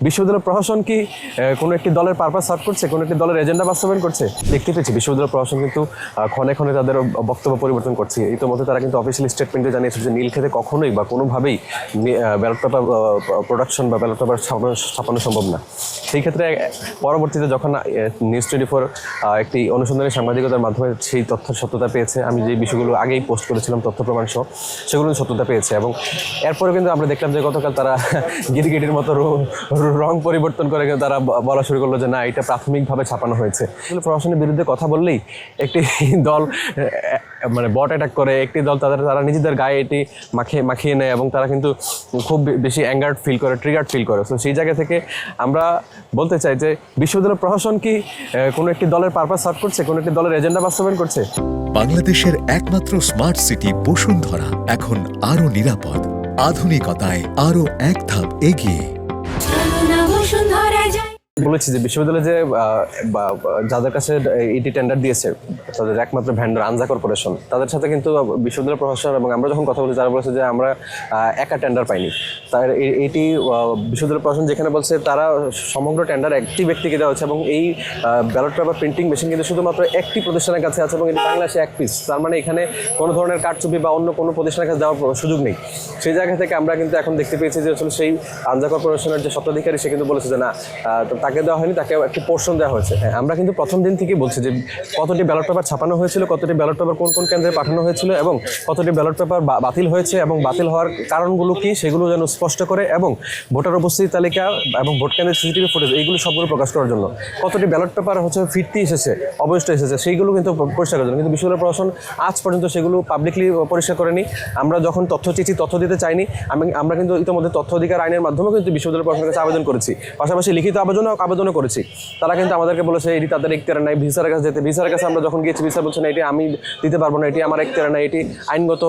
বিশ্ববিদ্যালয় প্রশাসন কি কোনো একটি দলের পারপাস সার্ভ করছে, কোনো একটি দলের এজেন্ডা বাস্তবায়ন করছে? দেখতে পেয়েছি বিশ্ববিদ্যালয় প্রশাসন কিন্তু ক্ষণে ক্ষণে তাদের বক্তব্য পরিবর্তন করছে। ইতিমধ্যে তারা কিন্তু অফিসিয়াল স্টেটমেন্টে জানিয়েছে যে নীলক্ষেতে কখনোই বা কোনোভাবেই ব্যালট পেপার প্রোডাকশন বা ব্যালট পেপার ছাপানো সম্ভব না। সেই ক্ষেত্রে পরবর্তীতে যখন নিউজ 24 একটি অনুসন্ধানী সাংবাদিকতার মাধ্যমে সেই তথ্যের সত্যতা পেয়েছে, আমি যে বিষয়গুলো আগেই পোস্ট করেছিলাম তথ্য প্রমাণ সহ, সেগুলো সত্যতা পেয়েছে। এবং এরপরে কিন্তু আমরা দেখলাম যে গতকাল তারা গিরগিটির মতো রং পরিবর্তন করে তারা বলা শুরু করলো যে না, এটা প্রাথমিকভাবে ছাপানো হয়েছে। প্রশাসনের বিরুদ্ধে কথা বললেই একটি দল মানে বট অ্যাটাক করে, একটি দল তারা নিজেদের গায়ে এটি মাখিয়ে নেয় এবং তারা কিন্তু খুব বেশি অ্যাঙ্গার্ড ফিল করে, ট্রিগার্ড ফিল করে। তো সেই জায়গা থেকে আমরা বলতে চাই যে বিশ্ববিদ্যালয় প্রশাসন কি কোনো একটি দলের পারপাস সার্ভ করছে, কোনো একটি দলের এজেন্ডা বাস্তবায়ন করছে? বাংলাদেশের একমাত্র স্মার্ট সিটি বসুন্ধরা এখন আরো নিরাপদ, আধুনিকতায় আরো এক ধাপ এগিয়ে। বলেছি যে বিশ্ববিদ্যালয়ে যে যাদের কাছে এটি টেন্ডার দিয়েছে, তাদের একমাত্র ভেন্ডর আনজা কর্পোরেশন, তাদের সাথে কিন্তু বিশ্ববিদ্যালয় প্রশাসন এবং আমরা যখন কথা বলছি তারা বলেছে যে আমরা একা টেন্ডার পাইনি। তার এটি বিশ্ববিদ্যালয় প্রশাসন যেখানে বলছে তারা সমগ্র টেন্ডার একটি ব্যক্তিকে দেওয়া হচ্ছে এবং এই ব্যালট পেপার প্রিন্টিং মেশিন কিন্তু শুধুমাত্র একটি প্রতিষ্ঠানের কাছে আছে এবং এটি বাংলাদেশে এক পিস। তার মানে এখানে কোনো ধরনের কারচুপি বা অন্য কোনো প্রতিষ্ঠানের কাছে দেওয়ার সুযোগ নেই। সেই জায়গা থেকে আমরা কিন্তু এখন দেখতে পেয়েছি যে আসলে সেই আনজা কর্পোরেশনের যে স্বত্বাধিকারী সে কিন্তু বলেছে যে না, তাকে দেওয়া হয়নি, তাকে একটি পোর্শন দেওয়া হয়েছে। হ্যাঁ, আমরা কিন্তু প্রথম দিন থেকেই বলছি যে কতটি ব্যালট পেপার ছাপানো হয়েছিল, কতটি ব্যালট পেপার কোন কোন কেন্দ্রে পাঠানো হয়েছিল এবং কতটি ব্যালট পেপার বাতিল হয়েছে এবং বাতিল হওয়ার কারণগুলো কি সেগুলো যেন স্পষ্ট করে এবং ভোটার উপস্থিতি তালিকা এবং ভোট কেন্দ্রের সিসিটিভি ফুটেজ এইগুলো সবগুলো প্রকাশ করার জন্য, কতটি ব্যালট পেপার ফিরতি এসেছে, অবশিষ্ট এসেছে, সেইগুলো কিন্তু পরিষ্কার করার জন্য। কিন্তু বিশ্ববিদ্যালয় প্রশাসন আজ পর্যন্ত সেগুলো পাবলিকলি পরিষ্কার করেনি। আমরা যখন তথ্য চেয়েছি, তথ্য দিতে চাইনি। আমরা কিন্তু ইতিমধ্যে তথ্য অধিকার আইনের মাধ্যমে কিন্তু বিশ্ববিদ্যালয় প্রশাসনের কাছে আবেদন করেছি, পাশাপাশি লিখিত আবেদনও করেছি। তারা কিন্তু আমাদেরকে বলেছে এটি তাদের এখতিয়ারে নাই, ভিসার কাছে যেতে। ভিসার কাছে আমরা যখন গিয়েছি, ভিসা বলছে না এটি আমি দিতে পারবো না, এটি আমার এখতিয়ারে নাই, এটি আইনগত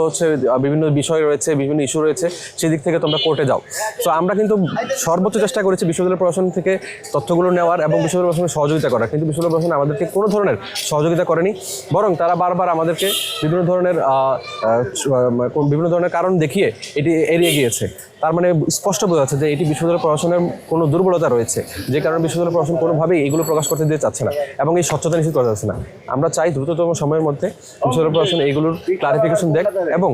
বিভিন্ন বিষয় রয়েছে, বিভিন্ন ইস্যু রয়েছে, সেদিক থেকে তোমরা কোর্টে যাও। তো আমরা কিন্তু সর্বোচ্চ চেষ্টা করেছি বিশ্ববিদ্যালয় প্রশাসন থেকে তথ্যগুলো নেওয়ার এবং বিশ্ববিদ্যালয় প্রশাসনের সহযোগিতা করার, কিন্তু বিশ্ববিদ্যালয় প্রশাসন আমাদেরকে কোনো ধরনের সহযোগিতা করেনি। বরং তারা বারবার আমাদেরকে বিভিন্ন ধরনের কারণ দেখিয়ে এটি এড়িয়ে গিয়েছে। তার মানে স্পষ্ট বোঝা যাচ্ছে যে এটি বিশ্ববিদ্যালয় প্রশাসনের কোনো দুর্বলতা রয়েছে, যে কারণে বিশ্ববিদ্যালয় প্রশাসন কোনোভাবেই এগুলো প্রকাশ করতে দিতে চাচ্ছে না এবং এই স্বচ্ছতা নিশ্চিত করা যাচ্ছে না। আমরা চাই দ্রুততম সময়ের মধ্যে বিশ্ববিদ্যালয় প্রশাসন এইগুলোর ক্লারিফিকেশন দেখ এবং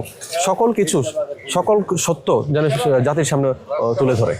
সকল সত্য যেন জাতির সামনে তুলে ধরে।